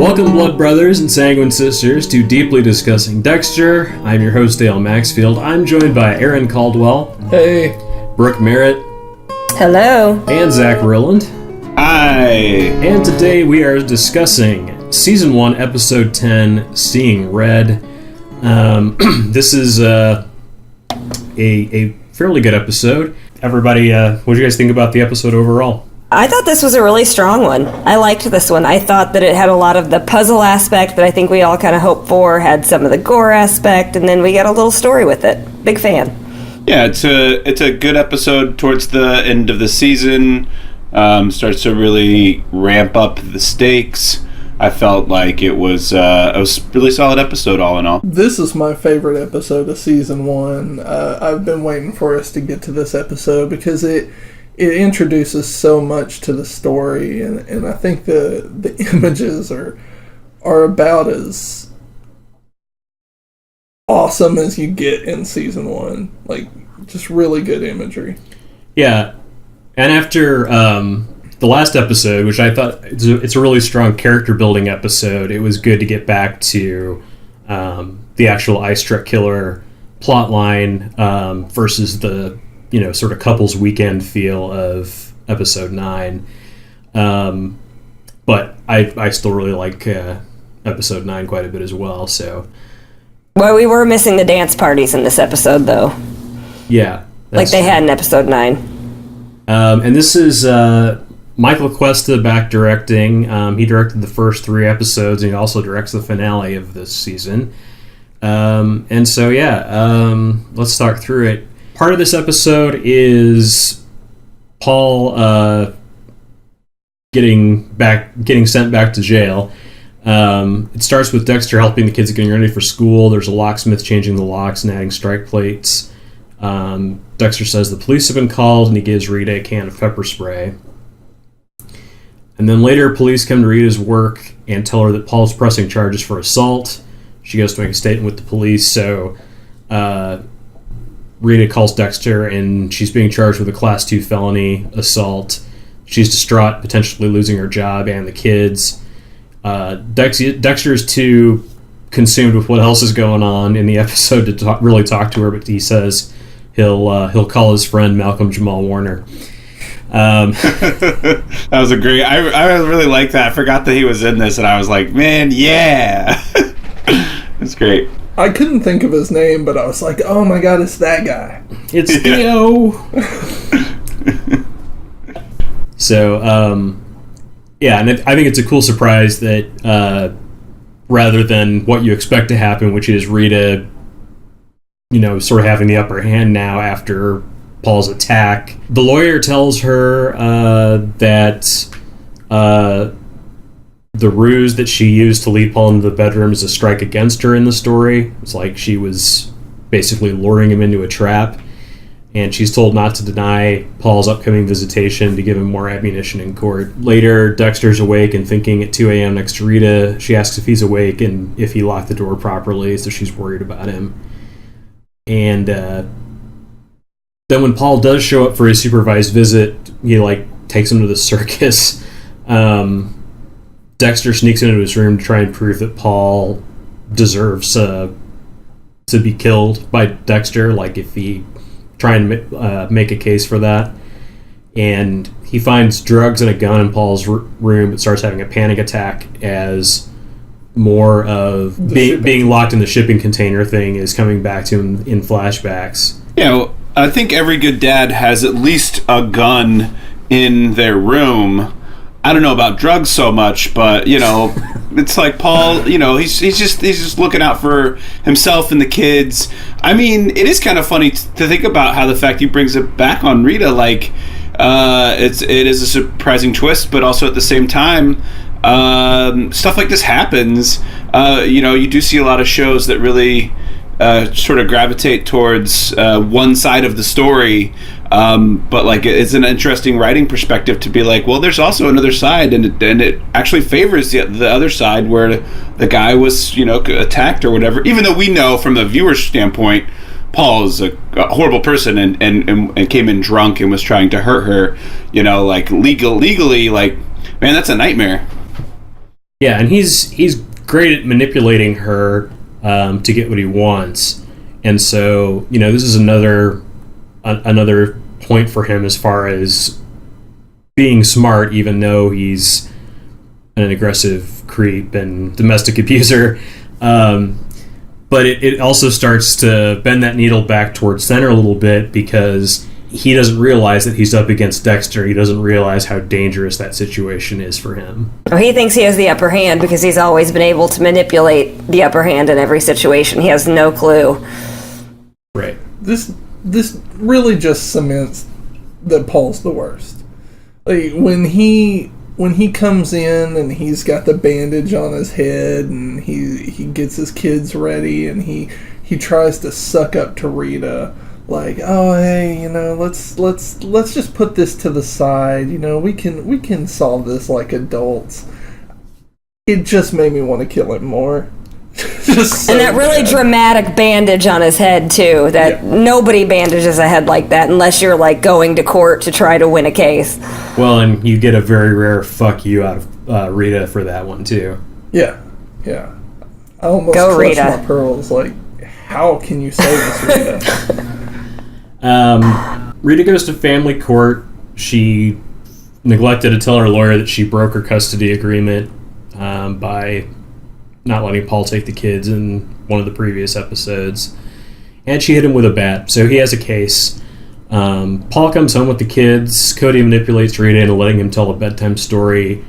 Welcome, blood brothers and sanguine sisters, to Deeply Discussing Dexter. I'm your host, Dale Maxfield. I'm joined by Aaron Caldwell. Hey. Brooke Merritt. Hello. And Zach Rilland. Hi. And today we are discussing Season 1, Episode 10, Seeing Red. This is a fairly good episode. Everybody, what do you guys think about the episode overall? I thought this was a really strong one. I liked this one. I thought that it had a lot of the puzzle aspect that I think we all kind of hoped for, had some of the gore aspect, and then we got a little story with it. Big fan. Yeah, it's a good episode towards the end of the season. Starts to really ramp up the stakes. I felt like it was a really solid episode all in all. This is my favorite episode of Season 1. I've been waiting for us to get to this episode because it introduces so much to the story, and I think the images are about as awesome as you get in Season 1. Like, just really good imagery. Yeah, and after the last episode, which I thought it's a really strong character building episode, it was good to get back to the actual Ice Truck Killer plot line versus the sort of couples weekend feel of episode 9. But I still really like episode 9 quite a bit as well. So, well, we were missing the dance parties in this episode, though. Yeah, like they had in episode 9. And this is Michael Cuesta back directing. He directed the first 3 episodes, and he also directs the finale of this season. And so, let's talk through it. Part of this episode is Paul getting sent back to jail. It starts with Dexter helping the kids getting ready for school. There's a locksmith changing the locks and adding strike plates. Dexter says the police have been called, and he gives Rita a can of pepper spray. And then later, police come to Rita's work and tell her that Paul's pressing charges for assault. She goes to make a statement with the police, so Rita calls Dexter, and she's being charged with a Class 2 felony assault. She's distraught, potentially losing her job and the kids. Dexter is too consumed with what else is going on in the episode to really talk to her, but he says he'll call his friend Malcolm Jamal Warner. That was a great. I really like that. I forgot that he was in this, and I was like, man, yeah, it's great. I couldn't think of his name, but I was like, oh my god, it's that guy. It's Theo. So, and I think it's a cool surprise that rather than what you expect to happen, which is Rita, sort of having the upper hand now after Paul's attack, the lawyer tells her that the ruse that she used to lead Paul into the bedroom is a strike against her in the story. It's like she was basically luring him into a trap, and she's told not to deny Paul's upcoming visitation to give him more ammunition in court. Later, Dexter's awake and thinking at 2 a.m. next to Rita. She asks if he's awake and if he locked the door properly, so she's worried about him. And then when Paul does show up for his supervised visit, he takes him to the circus. Dexter sneaks into his room to try and prove that Paul deserves to be killed by Dexter, if he try and make a case for that. And he finds drugs and a gun in Paul's room, but starts having a panic attack as more of being locked in the shipping container thing is coming back to him in flashbacks. I think every good dad has at least a gun in their room. I don't know about drugs so much, but it's like Paul. He's just looking out for himself and the kids. I mean, it is kind of funny to think about how the fact he brings it back on Rita. It is a surprising twist, but also at the same time, stuff like this happens. You do see a lot of shows that really sort of gravitate towards one side of the story. But it's an interesting writing perspective to be like, well, there's also another side, and it actually favors the other side where the guy was attacked or whatever. Even though we know from the viewer's standpoint, Paul is a horrible person and came in drunk and was trying to hurt her. Legally, man, that's a nightmare. Yeah, and he's great at manipulating her to get what he wants. And so, this is another point for him as far as being smart, even though he's an aggressive creep and domestic abuser. But it also starts to bend that needle back towards center a little bit, because he doesn't realize that he's up against Dexter. He doesn't realize how dangerous that situation is for him. Oh, he thinks he has the upper hand because he's always been able to manipulate the upper hand in every situation. He has no clue. Right. This really just cements that Paul's the worst. Like, when he comes in and he's got the bandage on his head and he gets his kids ready and he tries to suck up to Rita, like, oh, hey, let's just put this to the side. We can solve this like adults. It just made me want to kill him more. And that really dramatic bandage on his head too. That nobody bandages a head like that unless you're like going to court to try to win a case. Well, and you get a very rare fuck you out of Rita for that one too. Yeah. I almost clutched my pearls. Like, how can you say this, Rita? Rita goes to family court. She neglected to tell her lawyer that she broke her custody agreement by not letting Paul take the kids in one of the previous episodes. And she hit him with a bat, so he has a case. Paul comes home with the kids. Cody manipulates Rita into letting him tell a bedtime story.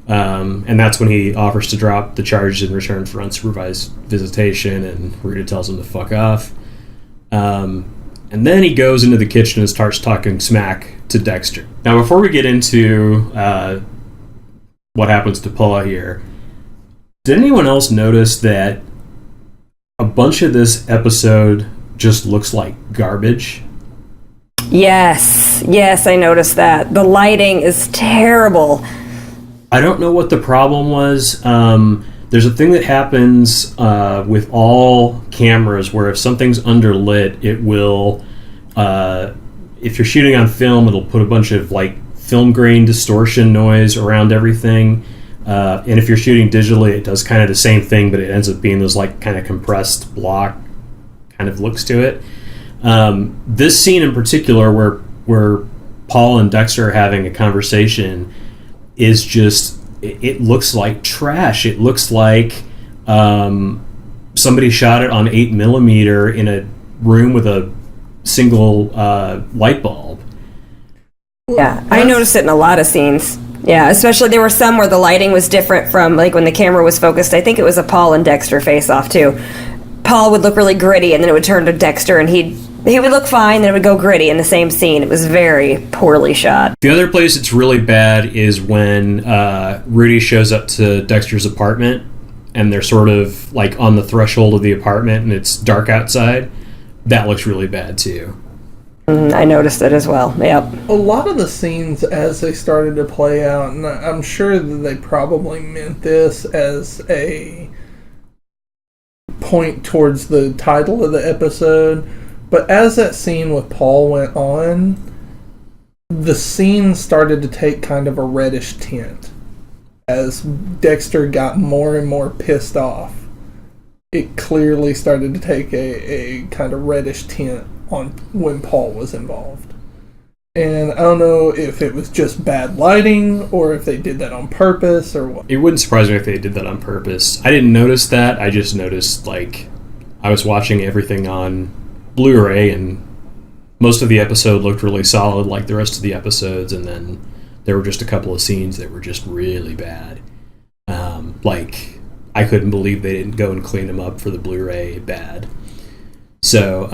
And that's when he offers to drop the charges in return for unsupervised visitation, and Rita tells him to fuck off. And then he goes into the kitchen and starts talking smack to Dexter. Now, before we get into what happens to Paul here, did anyone else notice that a bunch of this episode just looks like garbage? Yes, I noticed that. The lighting is terrible. I don't know what the problem was. There's a thing that happens with all cameras where if something's underlit, it will, if you're shooting on film, it'll put a bunch of like film grain distortion noise around everything. And if you're shooting digitally, it does kind of the same thing, but it ends up being those like kind of compressed block kind of looks to it. This scene in particular, where Paul and Dexter are having a conversation, is just, it looks like trash. It looks like somebody shot it on 8mm in a room with a single light bulb. Yeah, I noticed it in a lot of scenes. Yeah, especially there were some where the lighting was different from, like, when the camera was focused. I think it was a Paul and Dexter face-off, too. Paul would look really gritty, and then it would turn to Dexter, and he would look fine, then it would go gritty in the same scene. It was very poorly shot. The other place it's really bad is when Rudy shows up to Dexter's apartment, and they're sort of, like, on the threshold of the apartment, and it's dark outside. That looks really bad, too. I noticed it as well. Yep. A lot of the scenes as they started to play out, and I'm sure that they probably meant this as a point towards the title of the episode, but as that scene with Paul went on, the scene started to take kind of a reddish tint. As Dexter got more and more pissed off, it clearly started to take a kind of reddish tint on when Paul was involved. And I don't know if it was just bad lighting or if they did that on purpose or what. It wouldn't surprise me if they did that on purpose. I didn't notice that. I just noticed, like, I was watching everything on Blu-ray, and most of the episode looked really solid like the rest of the episodes, and then there were just a couple of scenes that were just really bad. Like, I couldn't believe they didn't go and clean them up for the Blu-ray bad. So,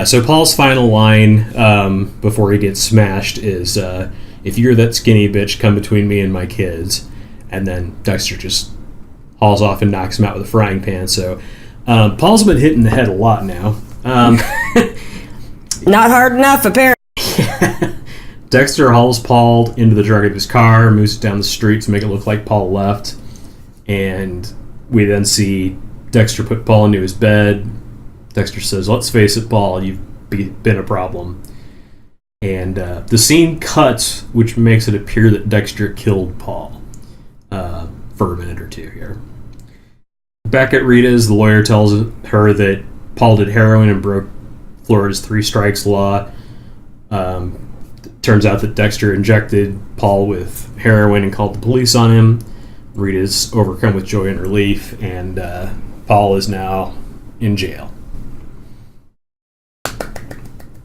so Paul's final line before he gets smashed is, if you're that skinny bitch, come between me and my kids. And then Dexter just hauls off and knocks him out with a frying pan. So, Paul's been hit in the head a lot now. Not hard enough, apparently. Dexter hauls Paul into the trunk of his car, moves it down the street to make it look like Paul left. And we then see Dexter put Paul into his bed. Dexter says, "Let's face it, Paul, you've been a problem." And the scene cuts, which makes it appear that Dexter killed Paul. for a minute or two here. Back at Rita's, the lawyer tells her that Paul did heroin and broke Florida's 3 strikes law. Turns out that Dexter injected Paul with heroin and called the police on him. Rita's overcome with joy and relief, and Paul is now in jail.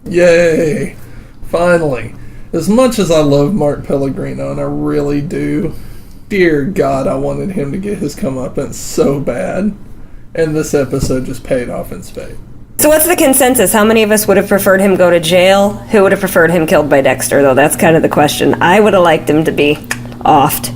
Yay! Finally. As much as I love Mark Pellegrino, and I really do, dear God, I wanted him to get his comeuppance so bad. And this episode just paid off in spades. So what's the consensus? How many of us would have preferred him go to jail? Who would have preferred him killed by Dexter, though? That's kind of the question. I would have liked him to be offed.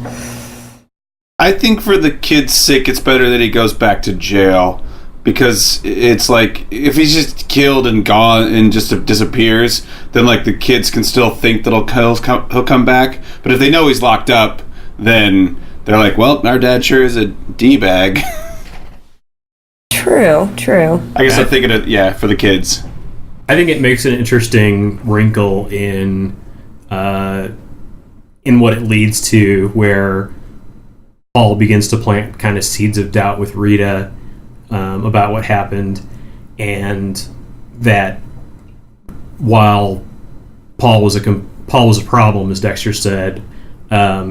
I think for the kid's sake, it's better that he goes back to jail. Because it's like, if he's just killed and gone and just disappears, then like the kids can still think that he'll come back. But if they know he's locked up, then they're like, well, our dad sure is a D-bag. True. I guess I'm thinking of, for the kids. I think it makes an interesting wrinkle in what it leads to, where Paul begins to plant kind of seeds of doubt with Rita about what happened, and that while Paul was a problem, as Dexter said,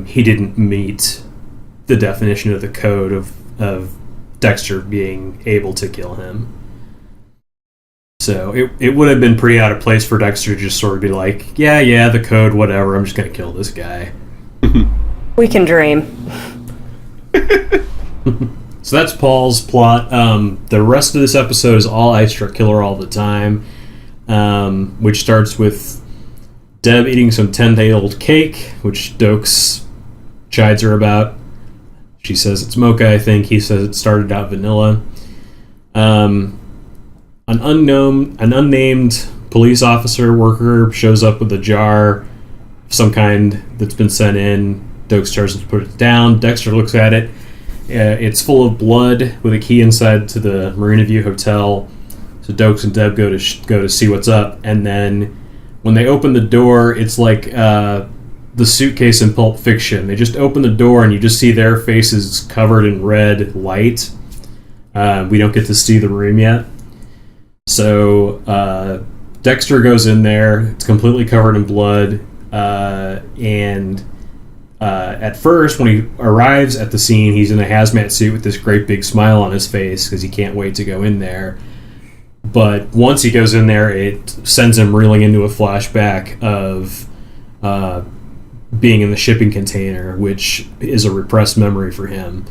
he didn't meet the definition of the code of Dexter being able to kill him. So it would have been pretty out of place for Dexter to just sort of be like, yeah, the code, whatever, I'm just going to kill this guy. We can dream. So that's Paul's plot. The rest of this episode is all I struck killer all the time, which starts with Deb eating some 10-day-old cake, which Dokes chides her about. She says it's mocha, I think. He says it started out vanilla. An unnamed police officer worker shows up with a jar of some kind that's been sent in. Dokes tries to put it down. Dexter looks at it. It's full of blood with a key inside to the Marina View Hotel. So Dokes and Deb go to see what's up, and then when they open the door, it's like the suitcase in Pulp Fiction. They just open the door and you just see their faces covered in red light. We don't get to see the room yet. So Dexter goes in there. It's completely covered in blood, and at first, when he arrives at the scene, he's in a hazmat suit with this great big smile on his face because he can't wait to go in there. But once he goes in there, it sends him reeling into a flashback of being in the shipping container, which is a repressed memory for him.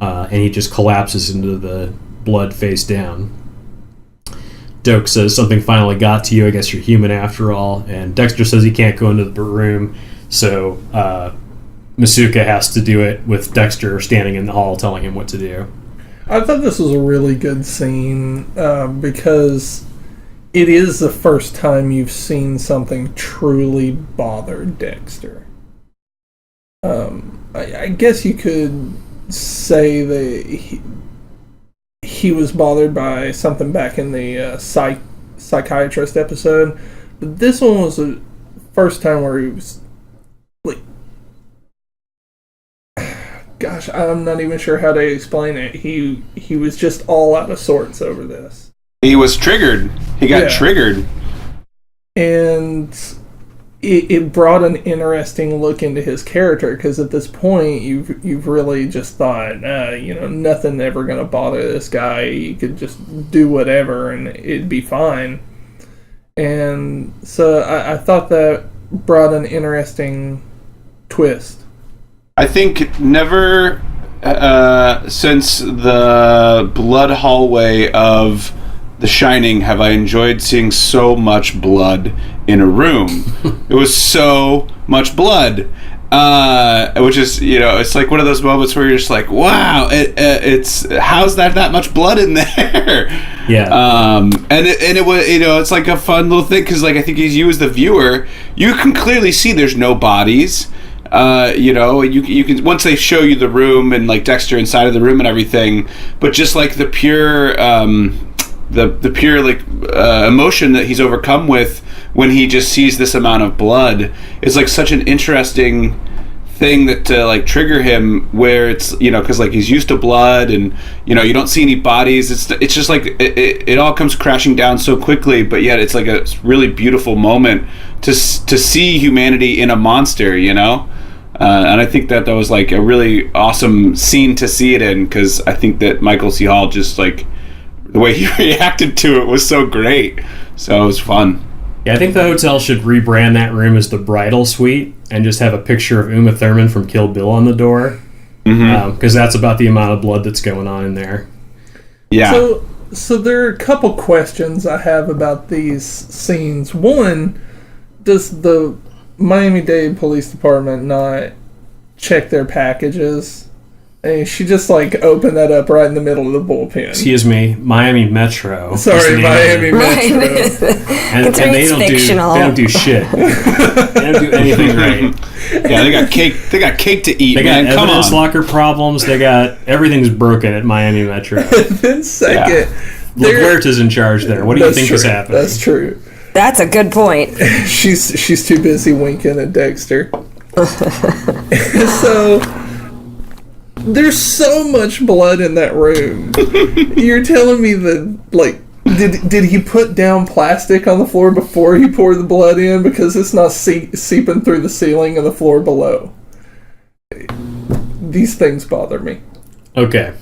And he just collapses into the blood face down. Doak says, something finally got to you. I guess you're human after all. And Dexter says he can't go into the room, so Masuka has to do it with Dexter standing in the hall telling him what to do. I thought this was a really good scene because it is the first time you've seen something truly bother Dexter. I guess you could say that he was bothered by something back in the psychiatrist episode, but this one was the first time where he was like, gosh, I'm not even sure how to explain it. He was just all out of sorts over this. He was triggered. He got triggered. And it brought an interesting look into his character, because at this point you've really just thought, nothing ever going to bother this guy. He could just do whatever and it'd be fine. And so I thought that brought an interesting twist. I think never since the blood hallway of The Shining have I enjoyed seeing so much blood in a room. It was so much blood, which is, it's like one of those moments where you're just like, wow, it's how's that much blood in there? Yeah. And it was, it's like a fun little thing, because like I think as you as the viewer, you can clearly see there's no bodies. You can, once they show you the room and like Dexter inside of the room and everything, but just like the pure emotion that he's overcome with when he just sees this amount of blood is like such an interesting thing that to like trigger him, where it's, you know, because like he's used to blood, and you know, you don't see any bodies. It's just like it all comes crashing down so quickly, but yet it's like a really beautiful moment to see humanity in a monster, you know. And I think that was like a really awesome scene to see it in, because I think that Michael C. Hall, just like the way he reacted to it was so great. So it was fun. Yeah, I think the hotel should rebrand that room as the bridal suite and just have a picture of Uma Thurman from Kill Bill on the door, because that's about the amount of blood that's going on in there. Yeah. So there are a couple questions I have about these scenes. One, does the Miami-Dade Police Department not check their packages? And she just like opened that up right in the middle of the bullpen. Excuse me, Miami Metro. Sorry, Miami Metro. and they don't do shit. They don't do anything right. Yeah, they got cake. They got cake to eat. They got man. Come evidence on. locker problems. They got everything's broken at Miami Metro. Then second, LaGuerta's in charge there. What do you think is happening? That's true. That's a good point. She's too busy winking at Dexter. So there's so much blood in that room. You're telling me that, like, did he put down plastic on the floor before he poured the blood in, because it's not seeping through the ceiling and the floor below? These things bother me. Okay.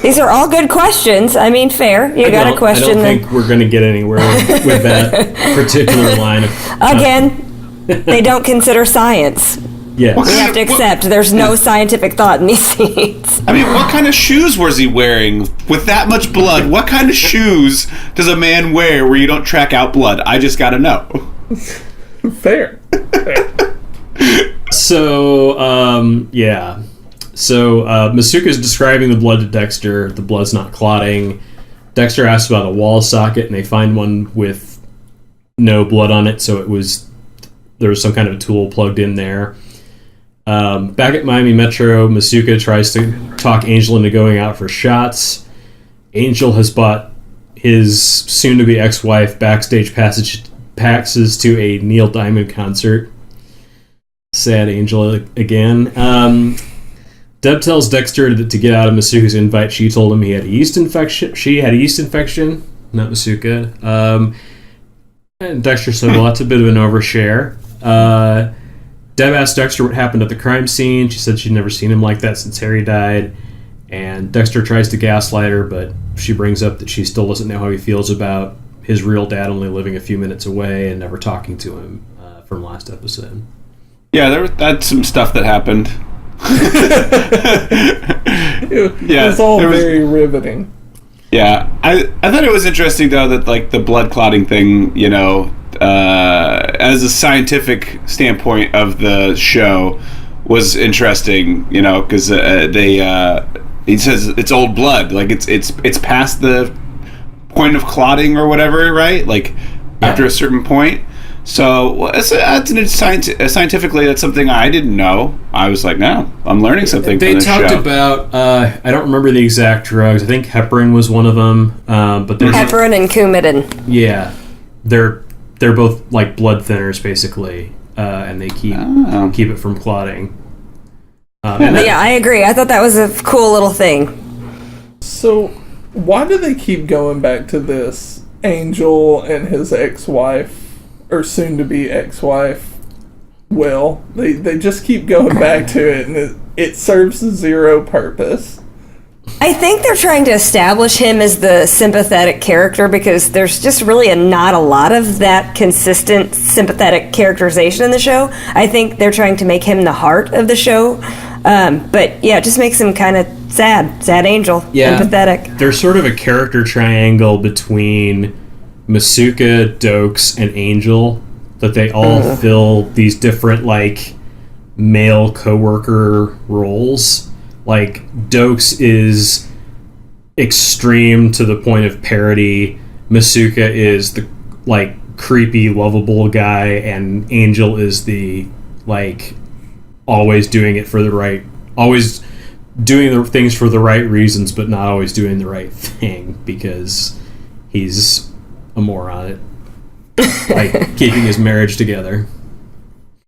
These are all good questions. I mean, fair. You got a question. I don't think we're going to get anywhere with that particular line of... Again, they don't consider science. Yes. We have to accept there's no scientific thought in these scenes. I mean, what kind of shoes was he wearing with that much blood? What kind of shoes does a man wear where you don't track out blood? I just got to know. Fair. So, yeah. So, Masuka's describing the blood to Dexter. The blood's not clotting. Dexter asks about a wall socket, and they find one with no blood on it, so there was some kind of a tool plugged in there. Back at Miami Metro, Masuka tries to talk Angel into going out for shots. Angel has bought his soon-to-be ex-wife backstage passes to a Neil Diamond concert. Sad Angel again. Deb tells Dexter to get out of Masuka's invite. She told him he had a yeast infection. She had a yeast infection, not Masuka. And Dexter said, well, that's a bit of an overshare. Deb asked Dexter what happened at the crime scene. She said she'd never seen him like that since Harry died. And Dexter tries to gaslight her, but she brings up that she still doesn't know how he feels about his real dad only living a few minutes away and never talking to him from last episode. Yeah, that's some stuff that happened. It was all very riveting. Yeah, I thought it was interesting though that like the blood clotting thing, you know, as a scientific standpoint of the show was interesting, you know, because he says it's old blood, like it's past the point of clotting or whatever, right? Like after a certain point. So scientifically, that's something I didn't know. I was like, no, I'm learning something. They from this talked show. about I don't remember the exact drugs. I think heparin was one of them. But there's Heparin and Coumadin. Yeah, they're both like blood thinners basically, and they keep it from clotting. Yeah, I agree. I thought that was a cool little thing. So, why do they keep going back to this Angel and his ex-wife, or soon-to-be ex-wife? Well, they just keep going back to it, and it serves zero purpose. I think they're trying to establish him as the sympathetic character because there's just really not a lot of that consistent sympathetic characterization in the show. I think they're trying to make him the heart of the show. But yeah, it just makes him kind of sad angel, empathetic. There's sort of a character triangle between Masuka, Dokes, and Angel that they all fill these different like male coworker roles. Like Dokes is extreme to the point of parody. Masuka is the like creepy, lovable guy, and Angel is the like always doing the things for the right reasons, but not always doing the right thing because he's a moron at like keeping his marriage together.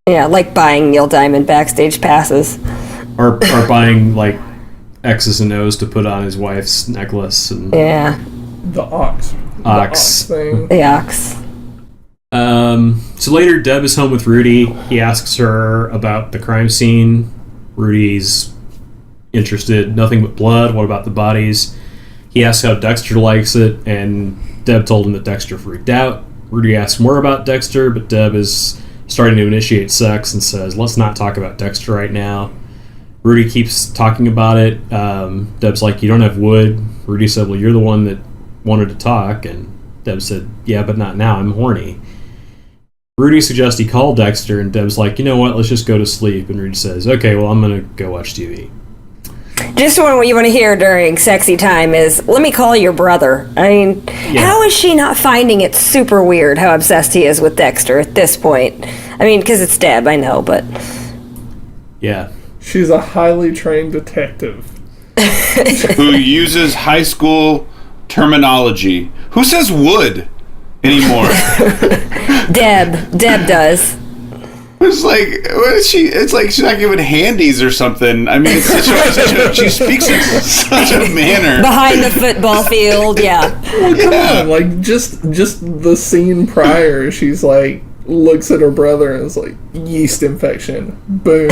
Yeah, like buying Neil Diamond backstage passes. Or buying, like, X's and O's to put on his wife's necklace. And Yeah. The ox. The ox thing. The ox. So later, Deb is home with Rudy. He asks her about the crime scene. Rudy's interested. Nothing but blood. What about the bodies? He asks how Dexter likes it, and Deb told him that Dexter freaked out. Rudy asks more about Dexter, but Deb is starting to initiate sex and says, let's not talk about Dexter right now. Rudy keeps talking about it. Deb's like, you don't have wood. Rudy said, well, you're the one that wanted to talk. And Deb said, yeah, but not now. I'm horny. Rudy suggests he call Dexter, and Deb's like, you know what? Let's just go to sleep. And Rudy says, okay, well, I'm going to go watch TV. Just what you want to hear during sexy time is, let me call your brother. I mean, How is she not finding it super weird how obsessed he is with Dexter at this point? I mean, because it's Deb, I know, but... Yeah. She's a highly trained detective. Who uses high school terminology. Who says wood anymore? Deb does. It's like, what is she? It's like she's not giving handies or something. I mean, she speaks in such a manner. Behind the football field, yeah. Well, come on, like, just the scene prior, she's like, looks at her brother and is like, yeast infection. Boom.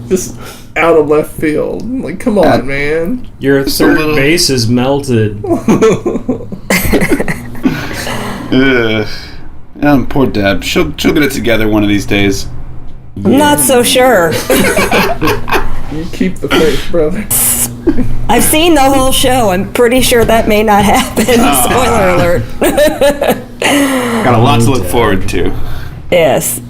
Just out of left field. Like, come on, man. Your third base is melted. Poor Deb. She'll get it together one of these days. I'm not so sure. You keep the faith, brother. I've seen the whole show. I'm pretty sure that may not happen. Spoiler alert. Got a lot to look forward to. Yes.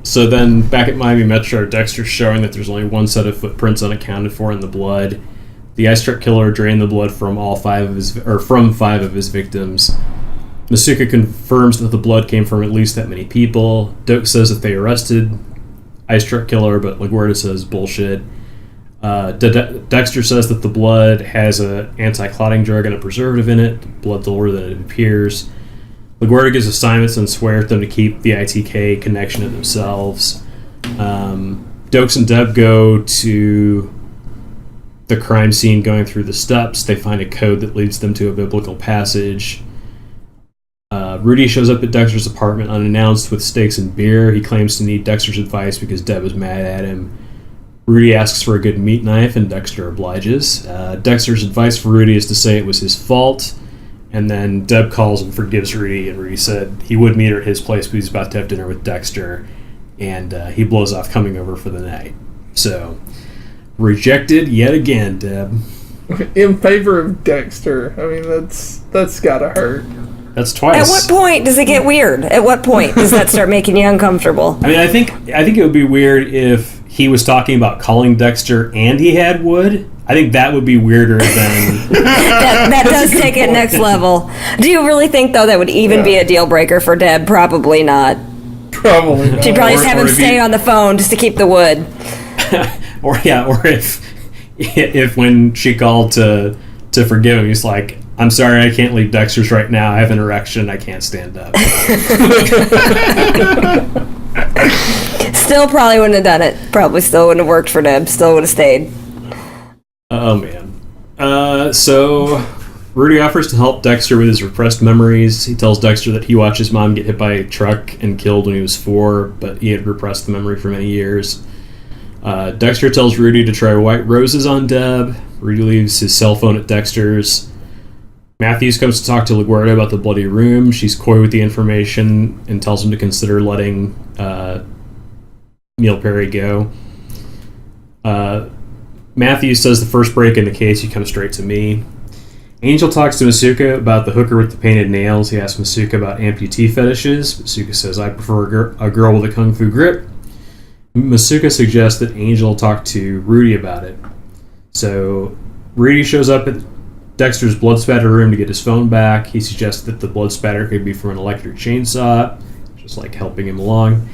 So then, back at Miami Metro, Dexter's showing that there's only one set of footprints unaccounted for in the blood. The ice truck killer drained the blood from five of his victims. Masuka confirms that the blood came from at least that many people. Doak says that they arrested ice truck killer, but LaGuardia says bullshit. Dexter says that the blood has an anti-clotting drug and a preservative in it. Blood's older than it appears. LaGuardia gives assignments and swears them to keep the ITK connection to themselves. Dokes and Deb go to the crime scene going through the steps. They find a code that leads them to a biblical passage. Rudy shows up at Dexter's apartment unannounced with steaks and beer. He claims to need Dexter's advice because Deb is mad at him. Rudy asks for a good meat knife, and Dexter obliges. Dexter's advice for Rudy is to say it was his fault, and then Deb calls and forgives Rudy, and Rudy said he would meet her at his place, but he's about to have dinner with Dexter, and he blows off coming over for the night. So, rejected yet again, Deb. In favor of Dexter. I mean, that's gotta hurt. That's twice. At what point does it get weird? At what point does that start making you uncomfortable? I mean, I think it would be weird if he was talking about calling Dexter and he had wood. I think that would be weirder than... that does take it next level. Do you really think, though, that would even be a deal breaker for Deb? Probably not. Probably not. She'd probably just have him stay on the phone just to keep the wood. or if when she called to forgive him, he's like, I'm sorry, I can't leave Dexter's right now. I have an erection. I can't stand up. Still probably wouldn't have done it. Probably still wouldn't have worked for Deb. Still would have stayed. Oh, man. So Rudy offers to help Dexter with his repressed memories. He tells Dexter that he watched his mom get hit by a truck and killed when he was 4, but he had repressed the memory for many years. Dexter tells Rudy to try white roses on Deb. Rudy leaves his cell phone at Dexter's. Matthews comes to talk to LaGuardia about the bloody room. She's coy with the information and tells him to consider letting Neil Perry go. Matthews says the first break in the case, you come straight to me. Angel talks to Masuka about the hooker with the painted nails. He asks Masuka about amputee fetishes. Masuka says, I prefer a girl with a kung fu grip. Masuka suggests that Angel talk to Rudy about it. So Rudy shows up at Dexter's blood spatter room to get his phone back. He suggests that the blood spatter could be from an electric chainsaw, just like helping him along.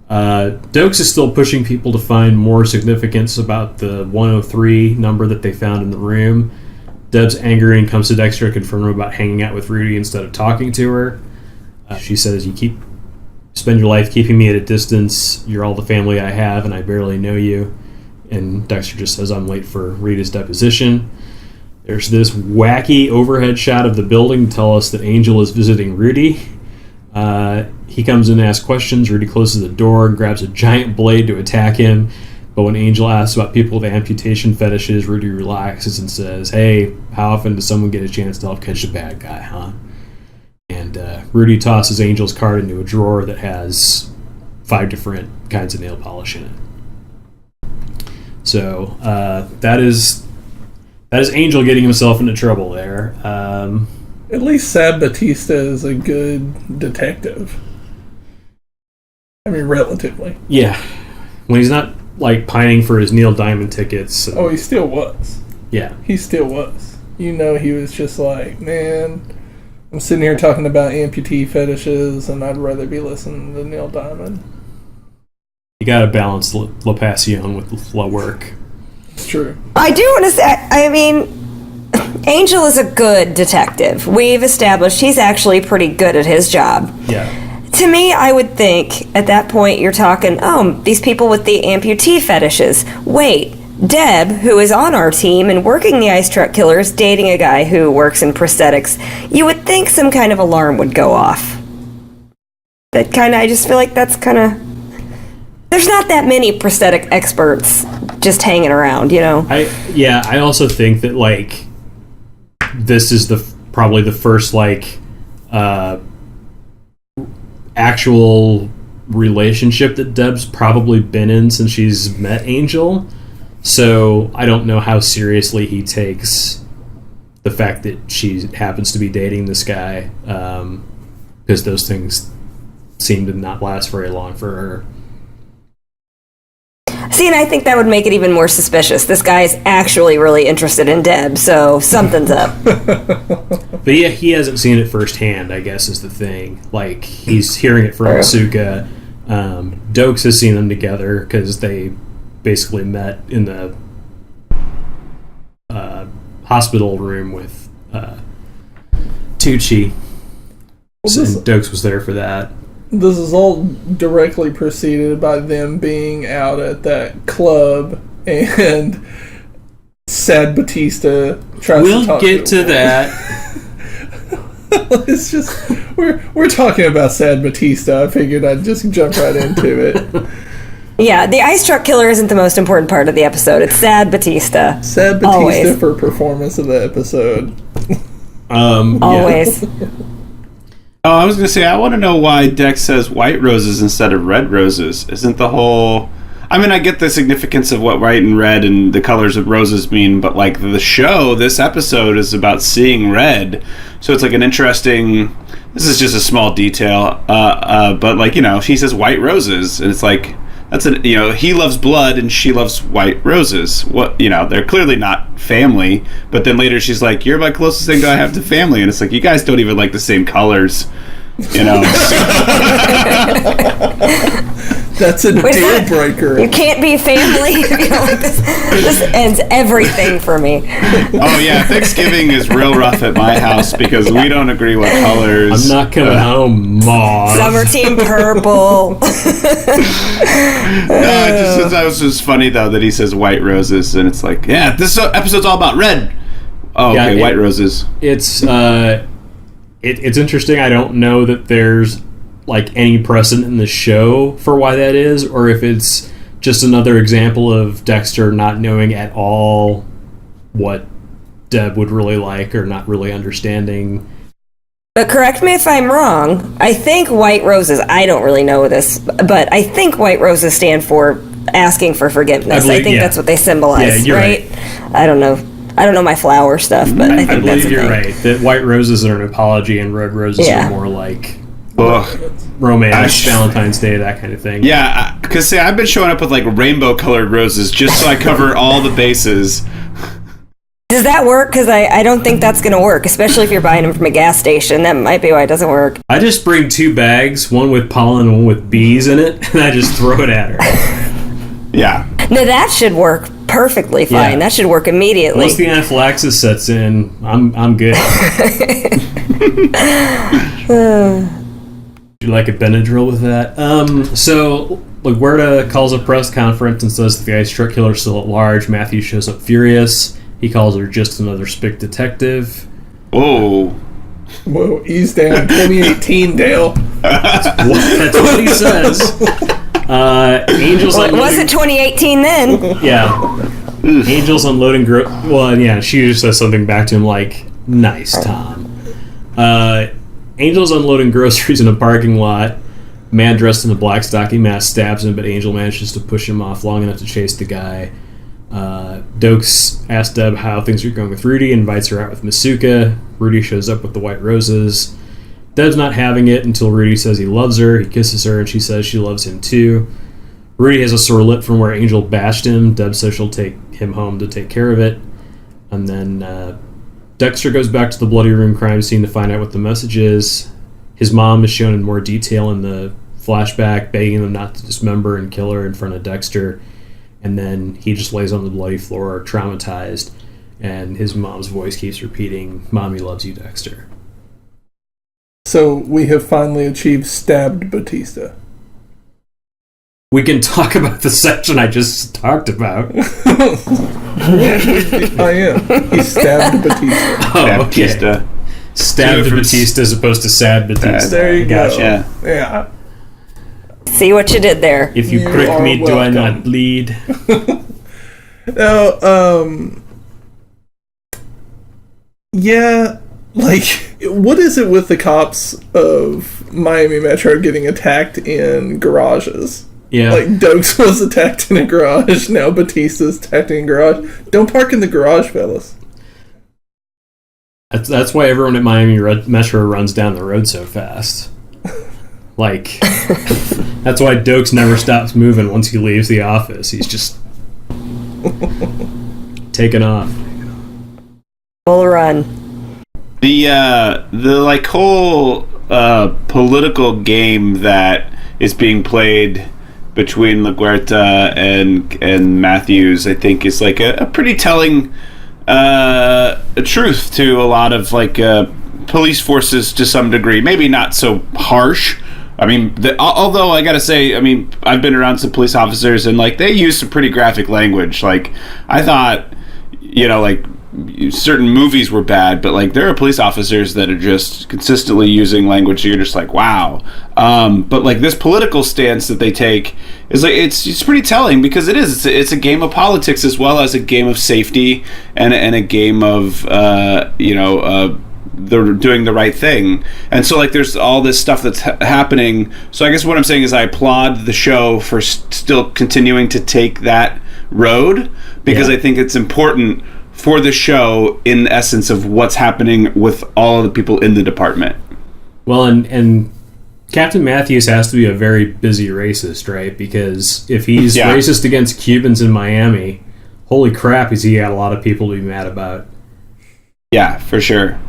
Dokes is still pushing people to find more significance about the 103 number that they found in the room. Deb's angry and comes to Dexter to confirm him about hanging out with Rudy instead of talking to her. She says, you keep spend your life keeping me at a distance. You're all the family I have, and I barely know you. And Dexter just says, I'm late for Rita's deposition. There's this wacky overhead shot of the building to tell us that Angel is visiting Rudy. He comes in and asks questions. Rudy closes the door and grabs a giant blade to attack him. But when Angel asks about people with amputation fetishes, Rudy relaxes and says, hey, how often does someone get a chance to help catch a bad guy, huh? And Rudy tosses Angel's card into a drawer that has 5 different kinds of nail polish in it. So that is Angel getting himself into trouble there. At least Sad Batista is a good detective. I mean, relatively. Yeah. When he's not, like, pining for his Neil Diamond tickets. Oh, he still was. Yeah. He still was. You know, he was just like, man, I'm sitting here talking about amputee fetishes, and I'd rather be listening to Neil Diamond. You gotta balance La Passion with the work. It's true. I do want to say, I mean, Angel is a good detective. We've established he's actually pretty good at his job. Yeah. To me, I would think at that point you're talking, oh, these people with the amputee fetishes. Wait, Deb, who is on our team and working the ice truck killer, is dating a guy who works in prosthetics. You would think some kind of alarm would go off. That kind of, I just feel like that's kind of... There's not that many prosthetic experts just hanging around, you know? I also think that, like, this is probably the first, like, actual relationship that Deb's probably been in since she's met Angel. So I don't know how seriously he takes the fact that she happens to be dating this guy, because those things seem to not last very long for her. See, and I think that would make it even more suspicious. This guy is actually really interested in Deb, so something's up. But yeah, he hasn't seen it firsthand, I guess, is the thing. Like, he's hearing it from Asuka. Dokes has seen them together because they basically met in the hospital room with Tucci. And Dokes was there for that. This is all directly preceded by them being out at that club, and Sad Batista tries to talk to get to that. It's just we're talking about Sad Batista. I figured I'd just jump right into it. Yeah, the ice truck killer isn't the most important part of the episode. It's Sad Batista. Sad Batista Always. for performance of the episode. Always. Yeah. Oh, I was going to say, I want to know why Dex says white roses instead of red roses. Isn't the whole... I mean, I get the significance of what white and red and the colors of roses mean, but, like, the show, this episode is about seeing red. So it's, like, an interesting... This is just a small detail. But, like, you know, she says white roses, and it's like... That's a, you know, he loves blood and she loves white roses. What, you know, they're clearly not family. But then later she's like, "You're my closest thing I have to family," and it's like, you guys don't even like the same colors, you know. That's a deal breaker. You can't be family. You know, like this ends everything for me. Oh yeah, Thanksgiving is real rough at my house because we don't agree what colors. I'm not coming home, Mom. Summer team purple. No, it was just funny though that he says white roses, and it's like, yeah, this episode's all about red. Oh, Yeah, okay, white roses. It's it's interesting. I don't know that there's like any precedent in the show for why that is, or if it's just another example of Dexter not knowing at all what Deb would really like, or not really understanding. But correct me if I'm wrong. I think white roses, I don't really know this, but I think white roses stand for asking for forgiveness. I think that's what they symbolize, you're right? I don't know. I don't know my flower stuff, but I think I that's believe the you're thing. right. That white roses are an apology and red roses are more like romance, Valentine's Day, that kind of thing. Yeah, because I've been showing up with like rainbow colored roses just so I cover all the bases. Does that work? Because I don't think that's going to work, especially if you're buying them from a gas station. That might be why it doesn't work. I just bring 2 bags, one with pollen and one with bees in it, and I just throw it at her. Yeah. No, that should work perfectly fine. Yeah. That should work immediately. Once the anaphylaxis sets in, I'm good. Do you like a Benadryl with that? So LaGuerta calls a press conference and says that the ice truck killer's still at large. Matthew shows up furious. He calls her just another spick detective. Whoa, ease down. 2018, Dale. That's what he says. Angels. Well, it wasn't 2018 then. Yeah. Angels unloading. Well, yeah. She just says something back to him like, "Nice, Tom." Angel's unloading groceries in a parking lot. Man dressed in a black stocking mask stabs him, but Angel manages to push him off long enough to chase the guy. Dokes asks Deb how things are going with Rudy, invites her out with Masuka. Rudy shows up with the white roses. Deb's not having it until Rudy says he loves her. He kisses her, and she says she loves him too. Rudy has a sore lip from where Angel bashed him. Deb says she'll take him home to take care of it. And then Dexter goes back to the Bloody Room crime scene to find out what the message is. His mom is shown in more detail in the flashback, begging them not to dismember and kill her in front of Dexter. And then he just lays on the bloody floor, traumatized, and his mom's voice keeps repeating, "Mommy loves you, Dexter." So we have finally achieved stabbed Batista. We can talk about the section I just talked about. I am. He stabbed Batista. Oh, okay. Batista. Stabbed Batista as opposed to sad Batista. There you Gotcha. go. Yeah. See what you did there. If you prick are me, do I welcome. not bleed? Now, yeah, like, what is it with the cops of Miami Metro getting attacked in garages? Yeah. Like, Dokes was attacked in a garage, now Batista's attacked in a garage. Don't park in the garage, fellas. That's why everyone at Miami Metro runs down the road so fast. Like, that's why Dokes never stops moving once he leaves the office. He's just taking off. Full run. The like whole political game that is being played between LaGuerta and Matthews, I think, is like a pretty telling truth to a lot of like police forces to some degree. Maybe not so harsh. I mean, although I gotta say, I mean, I've been around some police officers and like they use some pretty graphic language. Like, I thought, you know, like certain movies were bad, but like there are police officers that are just consistently using language that you're just like, wow. But like this political stance that they take is like it's pretty telling because it's a game of politics as well as a game of safety and a game of they're doing the right thing. And so like there's all this stuff that's happening. So I guess what I'm saying is I applaud the show for still continuing to take that road because I think it's important for the show in the essence of what's happening with all of the people in the department. Well, and Captain Matthews has to be a very busy racist, right? Because if he's racist against Cubans in Miami, holy crap, has he got a lot of people to be mad about. Yeah, for sure.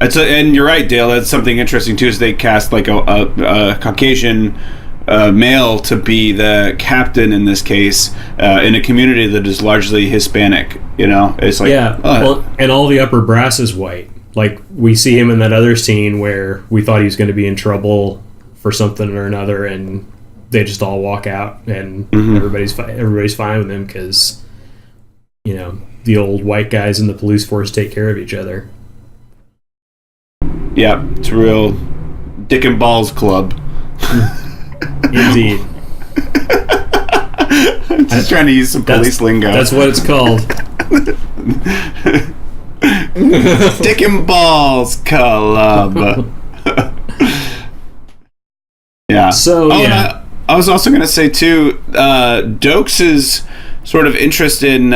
And you're right, Dale. That's something interesting too. Is they cast like a Caucasian male to be the captain in this case in a community that is largely Hispanic. You know, it's like well, and all the upper brass is white. Like we see him in that other scene where we thought he was going to be in trouble for something or another, and they just all walk out, and everybody's fine with him because you know the old white guys in the police force take care of each other. Yeah, it's a real dick and balls club. Indeed. I'm just trying to use some police lingo. That's what it's called. Dick and balls club. Yeah. So I was also going to say too, Dokes' sort of interest in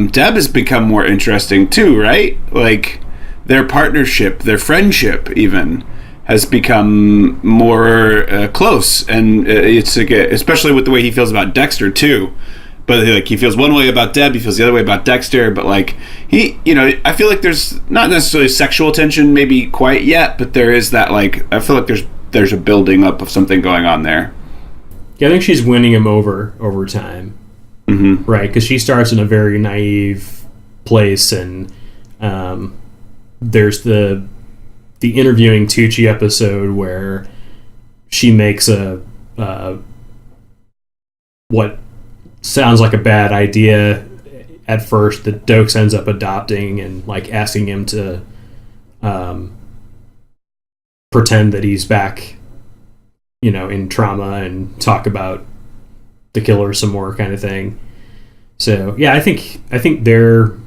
Deb has become more interesting too, right? Like their partnership, their friendship even has become more close, and it's like, especially with the way he feels about Dexter too. But like he feels one way about Deb, he feels the other way about Dexter. But like he, you know, I feel like there's not necessarily sexual tension, maybe quite yet, but there is that like I feel like there's a building up of something going on there. Yeah, I think she's winning him over time, right? Because she starts in a very naive place, and there's the interviewing Tucci episode where she makes what sounds like a bad idea at first that Dokes ends up adopting and like asking him to pretend that he's back, in trauma and talk about the killer some more kind of thing. So yeah, I think they're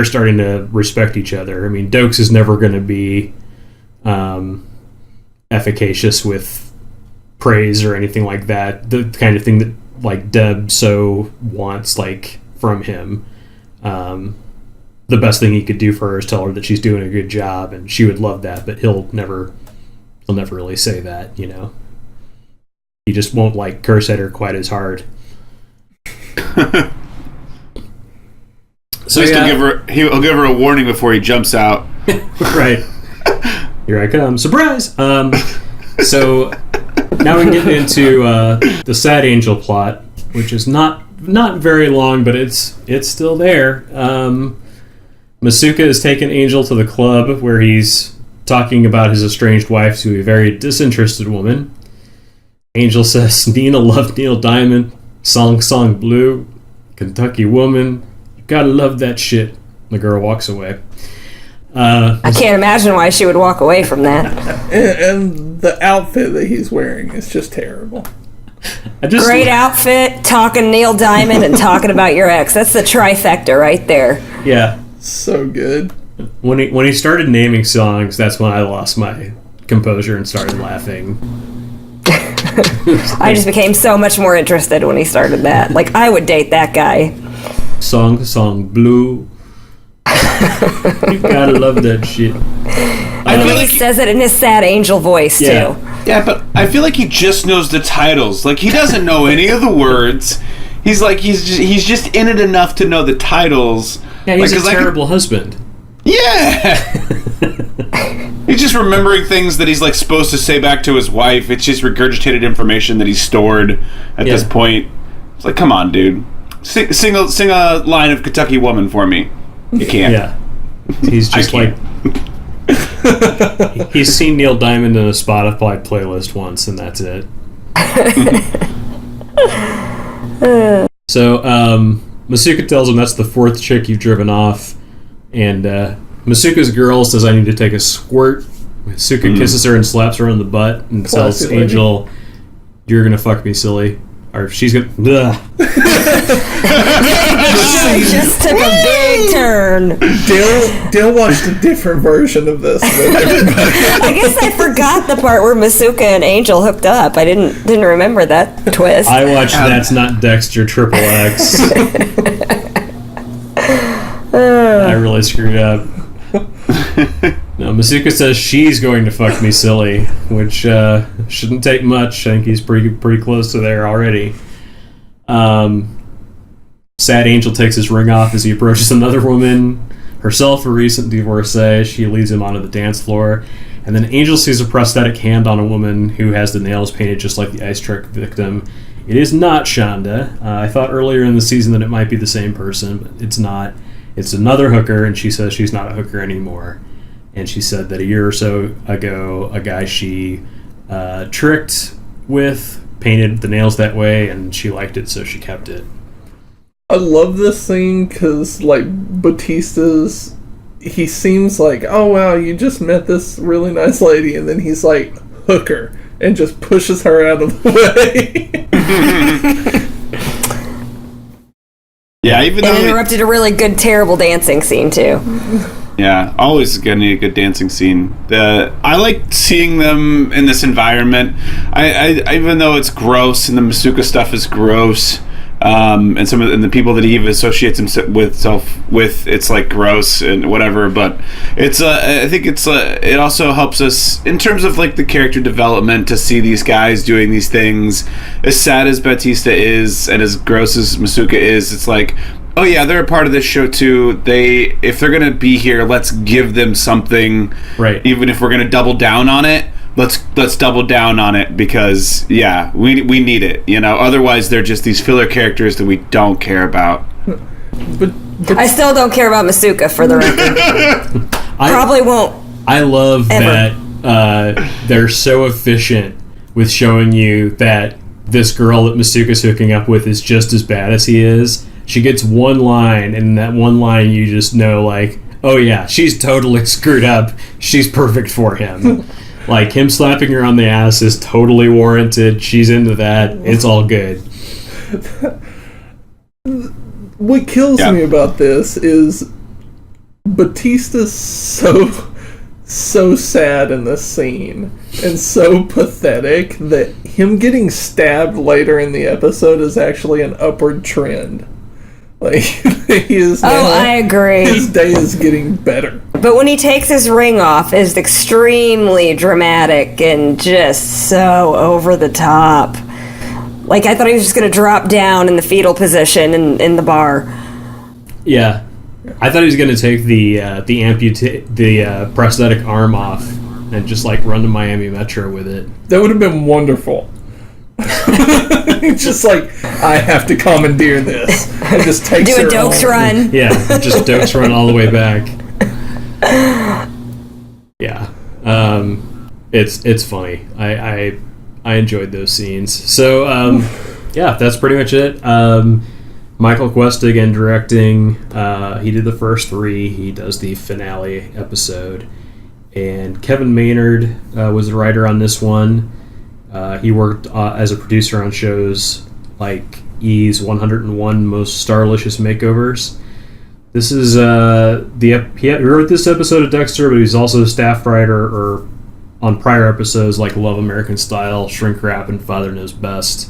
starting to respect each other. I mean, Dokes is never going to be efficacious with praise or anything like that. The kind of thing that like Deb so wants like from him. The best thing he could do for her is tell her that she's doing a good job, and she would love that. But he'll never really say that. He just won't like curse at her quite as hard. So he'll give her a warning before he jumps out. Right. Here I come. Surprise! So now we get into the Sad Angel plot, which is not very long, but it's still there. Masuka has taken Angel to the club where he's talking about his estranged wife to a very disinterested woman. Angel says, Nina loved Neil Diamond, Song Blue, Kentucky Woman. You gotta love that shit. The girl walks away. I can't imagine why she would walk away from that. And the outfit that he's wearing is just terrible. Great outfit, talking Neil Diamond, and talking about your ex. That's the trifecta right there. Yeah. So good. When he started naming songs, that's when I lost my composure and started laughing. I just became so much more interested when he started that. Like, I would date that guy. Song Blue. You gotta love that shit. And then he says it in his Sad Angel voice, too. Yeah, but I feel like he just knows the titles. Like, he doesn't know any of the words. He's just in it enough to know the titles. Yeah, he's a terrible husband. Yeah! He's just remembering things that he's like supposed to say back to his wife. It's just regurgitated information that he's stored at this point. It's like, come on, dude. Sing a line of Kentucky Woman for me. You can't. Yeah. He's just like... he's seen Neil Diamond in a Spotify playlist once, and that's it. So, Masuka tells him that's the fourth chick you've driven off, and Masuka's girl says, I need to take a squirt. Masuka kisses her and slaps her on the butt and tells Angel, you're gonna fuck me, silly. Or she's gonna... just took a big turn. Dale watched a different version of this than everybody. I guess I forgot the part where Masuka and Angel hooked up. I didn't remember that twist. I watched That's Not Dexter Triple X. I really screwed up. No, Masuka says she's going to fuck me, silly, which shouldn't take much. I think he's pretty close to there already. Sad Angel takes his ring off as he approaches another woman, herself a recent divorcee. She leads him onto the dance floor, and then Angel sees a prosthetic hand on a woman who has the nails painted just like the ice truck victim. It is not Shonda. I thought earlier in the season that it might be the same person, but it's not. It's another hooker, and she says she's not a hooker anymore. And she said that a year or so ago, a guy she tricked with painted the nails that way, and she liked it, so she kept it. I love this scene because, like, Batista's... He seems like, oh, wow, you just met this really nice lady, and then he's like, hooker, and just pushes her out of the way. Yeah, even though... It interrupted a really good, terrible dancing scene, too. Yeah, always gonna need a good dancing scene. I like seeing them in this environment. I even though it's gross and the Masuka stuff is gross, and the people that he even associates himself with, it's like gross and whatever. But it's I think it also helps us in terms of like the character development to see these guys doing these things. As sad as Batista is and as gross as Masuka is, it's like, oh yeah, they're a part of this show too. If they're gonna be here, let's give them something. Right. Even if we're gonna double down on it, let's double down on it because yeah, we need it. Otherwise they're just these filler characters that we don't care about. But I still don't care about Masuka, for the record. Probably won't. I love ever. that they're so efficient with showing you that this girl that Masuka's hooking up with is just as bad as he is. She gets one line, and in that one line you just know, like, oh yeah, she's totally screwed up. She's perfect for him. Like, him slapping her on the ass is totally warranted. She's into that. It's all good. What kills me about this is Batista's so sad in this scene and so pathetic that him getting stabbed later in the episode is actually an upward trend. Like, he is now, I agree. His day is getting better. But when he takes his ring off, it's extremely dramatic and just so over the top. Like, I thought he was just going to drop down in the fetal position in the bar. Yeah. I thought he was going to take the prosthetic arm off and just, like, run to Miami Metro with it. That would have been wonderful. Just like, I have to commandeer this. And just takes Do her a Dokes on. run. Yeah, just Dokes run all the way back. Yeah. It's funny. I enjoyed those scenes. So, yeah, that's pretty much it. Michael Cuesta, again, directing. He did the first 3. He does the finale episode. And Kevin Maynard was the writer on this one. He worked as a producer on shows like E's 101 Most Starlicious Makeovers. This is he wrote this episode of Dexter, but he's also a staff writer or on prior episodes like Love American Style, Shrink Wrap, and Father Knows Best.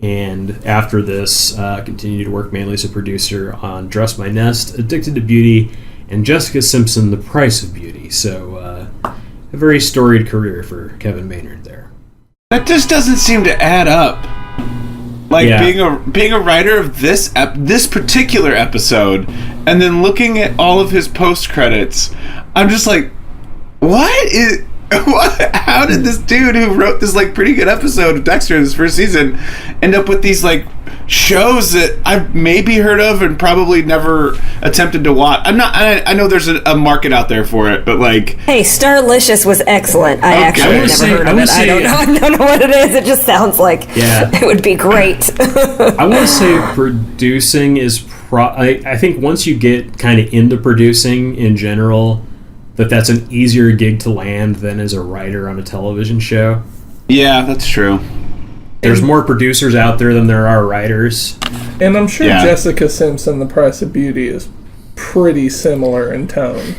And after this, continued to work mainly as a producer on Dress My Nest, Addicted to Beauty, and Jessica Simpson, The Price of Beauty. So a very storied career for Kevin Maynard there. That just doesn't seem to add up. Like, being a writer of this particular episode, and then looking at all of his post credits, I'm just like, what? How did this dude who wrote this like pretty good episode of Dexter in this first season end up with these like shows that I've maybe heard of and probably never attempted to watch? I know there's a market out there for it, but like, hey, Starlicious was excellent. I actually never heard of it. I don't know what it is. It just sounds like it would be great. I want to say producing is I think once you get kind of into producing in general, that's an easier gig to land than as a writer on a television show. Yeah, that's true. There's more producers out there than there are writers. And I'm sure Jessica Simpson, The Price of Beauty is pretty similar in tone.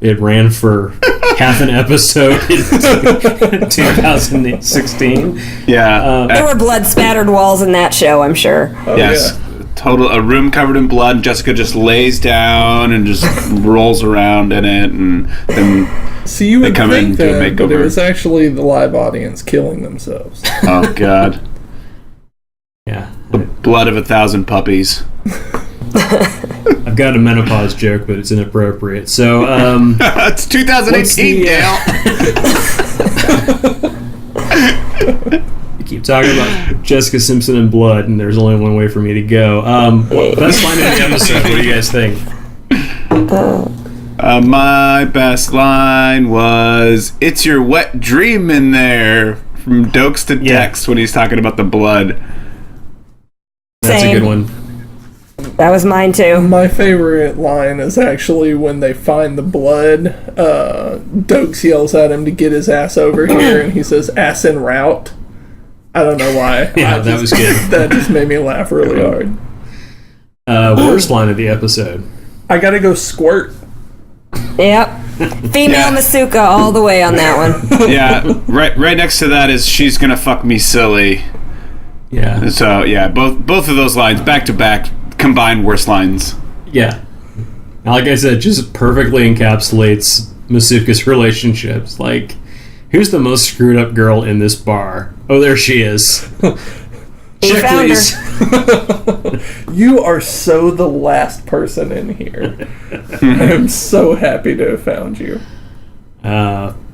It ran for half an episode in 2016. Yeah. There were blood-spattered walls in that show, I'm sure. Oh, yes. Yeah. A room covered in blood, and Jessica just lays down and just rolls around in it, and then so you would come in think to a that, but it makeover. was actually the live audience killing themselves. Oh, God. Yeah. The blood of 1,000 puppies. I've got a menopause joke, but it's inappropriate. So, it's 2018, Dale. You keep talking about Jessica Simpson and blood, and there's only one way for me to go. Best line of the episode. What do you guys think? My best line was, "It's your wet dream in there," from Dokes to Dex when he's talking about the blood. That's Same. a good one. That was mine too. My favorite line is actually when they find the blood. Dokes yells at him to get his ass over here, and he says, "Ass en route." I don't know why. Yeah, that was good. That just made me laugh really hard. Worst line of the episode. I gotta go squirt. Yep. Female Masuka all the way on that one. Yeah, right next to that is "She's gonna fuck me silly." Yeah. So yeah, both of those lines back to back, combined worst lines. Yeah. Now, like I said, just perfectly encapsulates Masuka's relationships. Like, who's the most screwed up girl in this bar? Oh, there she is. Check, found please. You are so the last person in here. I'm so happy to have found you.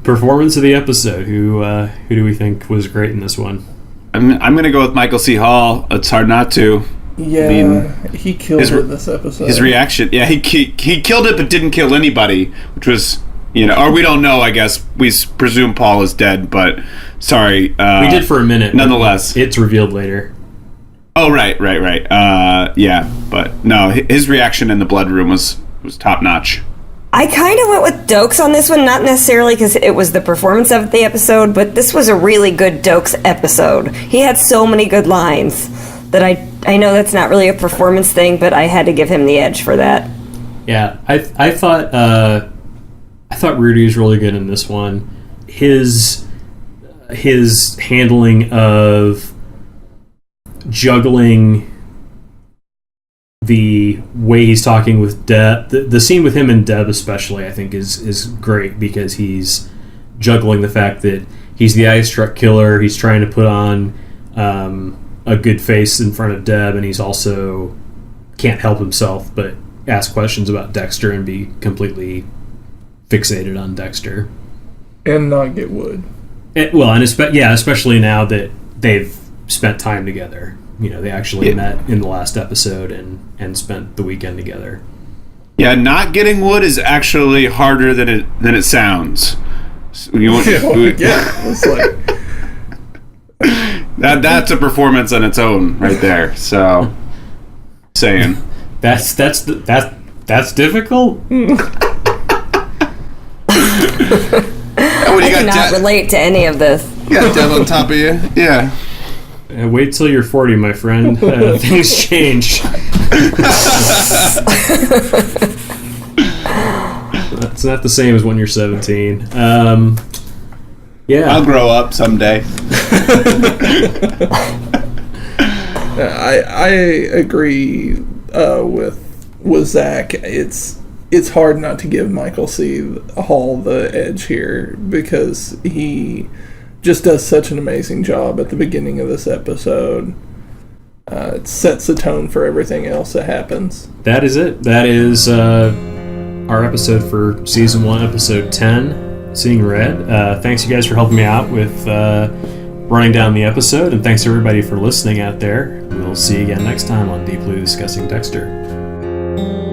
Performance of the episode. Who do we think was great in this one? I'm gonna go with Michael C. Hall. It's hard not to. Yeah, I mean, he killed it this episode. His reaction, he killed it, but didn't kill anybody, which was or we don't know. I guess we presume Paul is dead, but sorry, we did for a minute. Nonetheless, it's revealed later. Oh, right. Yeah, but no, his reaction in the blood room was top notch. I kind of went with Dokes on this one, not necessarily because it was the performance of the episode, but this was a really good Dokes episode. He had so many good lines that I know that's not really a performance thing, but I had to give him the edge for that. Yeah, I thought Rudy was really good in this one. His handling of juggling the way he's talking with Deb, the scene with him and Deb especially, I think is great because he's juggling the fact that he's the ice truck killer. He's trying to put on a good face in front of Deb, and he's also can't help himself but ask questions about Dexter and be completely fixated on Dexter and not get wood. Especially now that they've spent time together. They actually met in the last episode and spent the weekend together. Yeah, not getting wood is actually harder than it sounds. It's like that's a performance on its own right there. So, saying that's difficult. I cannot relate to any of this. You got Deb on top of you, yeah. Wait till you're 40, my friend. Things change. It's not the same as when you're 17. Yeah, I'll grow up someday. I agree with Zach. It's hard not to give Michael C. Hall the edge here because he just does such an amazing job at the beginning of this episode. It sets the tone for everything else that happens. That is it. That is our episode for Season 1, Episode 10, Seeing Red. Thanks, you guys, for helping me out with running down the episode, and thanks, everybody, for listening out there. We'll see you again next time on Deeply Discussing Dexter.